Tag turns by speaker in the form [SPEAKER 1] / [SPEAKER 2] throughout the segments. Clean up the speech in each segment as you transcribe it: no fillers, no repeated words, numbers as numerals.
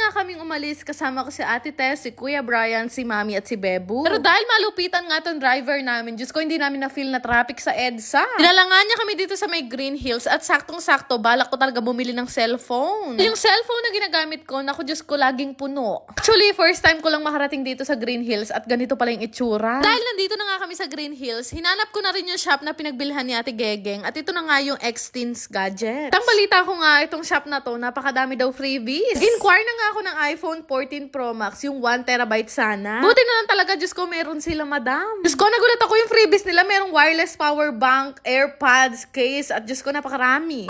[SPEAKER 1] nga kaming umalis, kasama ko si Ate Tess, si Kuya Brian, si Mami at si Bebu. Pero dahil malupitan nga tong driver namin, Diyos ko, hindi namin na-feel na traffic sa EDSA. Dinalangan niya kami dito sa may Green Hills at saktong-sakto, balak ko talaga bumili ng cellphone. Yung cellphone na ginagamit ko, naku Diyos ko, laging puno. Actually, first time ko lang makarating dito sa Green Hills at ganito pala yung itsura. Dahil nandito na nga kami sa Green Hills, hinanap ko na rin yung shop na pinagbilhan ni Ate Gegeng at ito na nga yung X-Teens Gadget. Tang balita ko nga, itong shop na to, napakadami daw freebies. Inquire na nga ako ng iPhone 14 Pro Max, yung 1TB sana. Buti na lang talaga, Diyos ko, meron sila, madam. Diyos ko, nagulat ako yung freebies nila. Merong wireless power bank, AirPods, case, at Diyos ko, napakarami.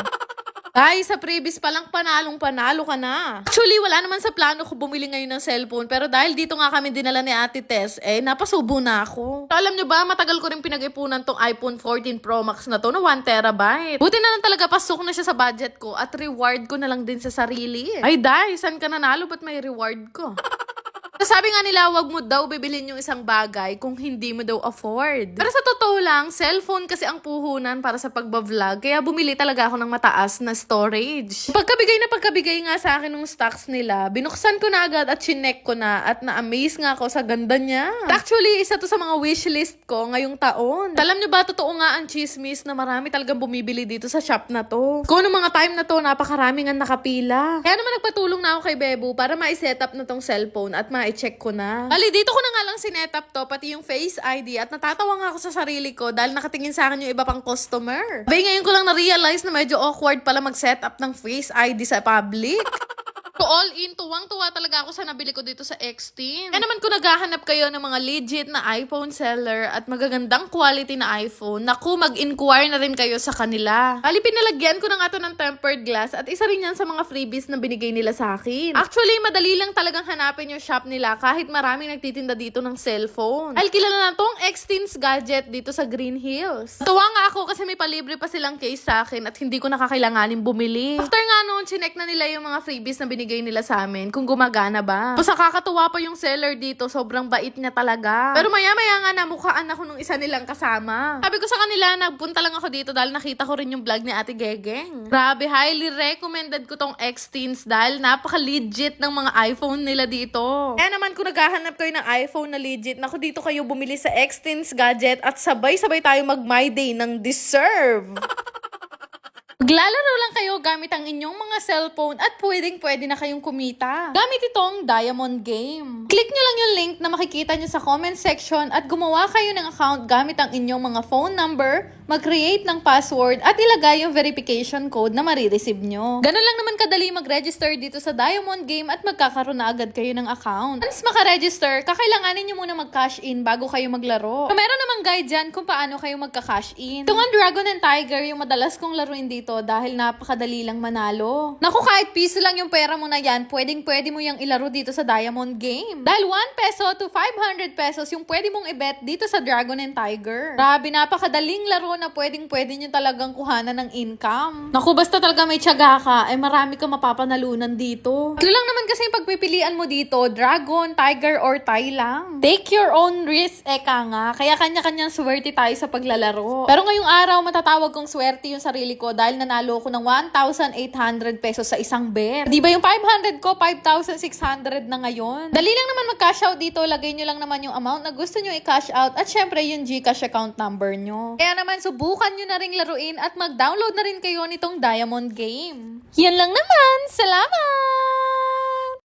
[SPEAKER 1] Ay, sa previous pa lang, panalo ka na. Actually, wala naman sa plano ko bumili ngayon ng cellphone. Pero dahil dito nga kami dinala ni Ate Tess, napasubo na ako. So, alam nyo ba, matagal ko rin pinag-ipunan tong iPhone 14 Pro Max na to na 1TB. Buti na lang talaga pasok na siya sa budget ko at reward ko na lang din sa sarili. Ay, Day, saan ka nanalo? Ba't may reward ko? Sabi nga nila, wag mo daw bibilhin yung isang bagay kung hindi mo daw afford. Pero sa totoo lang, cellphone kasi ang puhunan para sa pagbablog, kaya bumili talaga ako ng mataas na storage. Pagkabigay nga sa akin ng stocks nila, binuksan ko na agad at chinek ko na at na-amaze nga ako sa ganda niya. Actually, isa to sa mga wishlist ko ngayong taon. Alam nyo ba, totoo nga ang chismis na marami talagang bumibili dito sa shop na to. Kung anong mga time na to, napakarami nga nakapila. Kaya naman nagpatulong na ako kay Bebu para ma-set up na tong cellphone at check ko na. Bali, dito ko na nga lang sinetup to, pati yung Face ID, at natatawa nga ako sa sarili ko dahil nakatingin sa akin yung iba pang customer. Bay, ngayon ko lang na-realize na medyo awkward pala mag-setup ng Face ID sa public. So all in, tuwang-tuwa talaga ako sa nabili ko dito sa X-Teen. Kaya naman kung naghahanap kayo ng mga legit na iPhone seller at magagandang quality na iPhone, naku, mag-inquire na rin kayo sa kanila. Bali, pinalagyan ko na nga to ng tempered glass at isa rin yan sa mga freebies na binigay nila sa akin. Actually, madali lang talagang hanapin yung shop nila kahit maraming nagtitinda dito ng cellphone. Dahil kilala na tong X-Teens Gadget dito sa Green Hills. Tuwa nga ako kasi may palibre pa silang case sa akin at hindi ko nakakailanganin bumili. After nga noon, chinek na nila yung mga freebies na binigay nila sa amin kung gumagana ba. Tapos nakakatuwa pa yung seller dito, sobrang bait niya talaga. Pero maya-maya nga namukaan ako nung isa nilang kasama. Sabi ko sa kanila, nagpunta lang ako dito dahil nakita ko rin yung vlog ni Ate Gegeng. Grabe, highly recommended ko tong X-Teens dahil napaka-legit ng mga iPhone nila dito. Kaya naman kung naghahanap kayo ng iPhone na legit, naku dito kayo bumili sa X-Teens Gadget at sabay-sabay tayo mag-My Day ng Deserve. Maglalaro lang kayo gamit ang inyong mga cellphone at pwedeng-pwede na kayong kumita gamit itong Diamond Game. Click nyo lang yung link na makikita nyo sa comment section at gumawa kayo ng account gamit ang inyong mga phone number, mag-create ng password at ilagay yung verification code na marireceive nyo. Ganun lang naman kadali mag-register dito sa Diamond Game at magkakaroon na agad kayo ng account. Once maka-register, kakailanganin nyo muna mag-cash in bago kayo maglaro. So, meron namang guide dyan kung paano kayo magka-cash in. Itong Dragon and Tiger yung madalas kong laruin dito dahil napakadali lang manalo. Naku, kahit piso lang yung pera mo na yan, pwedeng-pwede mo yung ilaro dito sa Diamond Game. Dahil 1 peso to 500 pesos yung pwede mong i-bet dito sa Dragon and Tiger. Grabe, napakadaling laro na pwedeng-pwede nyo talagang kuhanan ng income. Naku, basta talaga may tiyaga ka, marami ka mapapanalunan dito. Ito lang naman kasi yung pagpipilian mo dito, Dragon, Tiger, or Tai lang. Take your own risk, eka nga. Kaya kanya-kanyang swerte tayo sa paglalaro. Pero ngayong araw, matatawag kong swerte yung sarili ko dahil nanalo ko ng 1,800 pesos sa isang bet. Di ba yung 500 ko, 5,600 na ngayon? Dali lang naman mag-cash out dito. Lagay nyo lang naman yung amount na gusto nyo i-cash out at syempre yung GCash account number nyo. Kaya naman, subukan nyo na ring laruin at mag-download na rin kayo nitong Diamond Game. Yan lang naman. Salamat!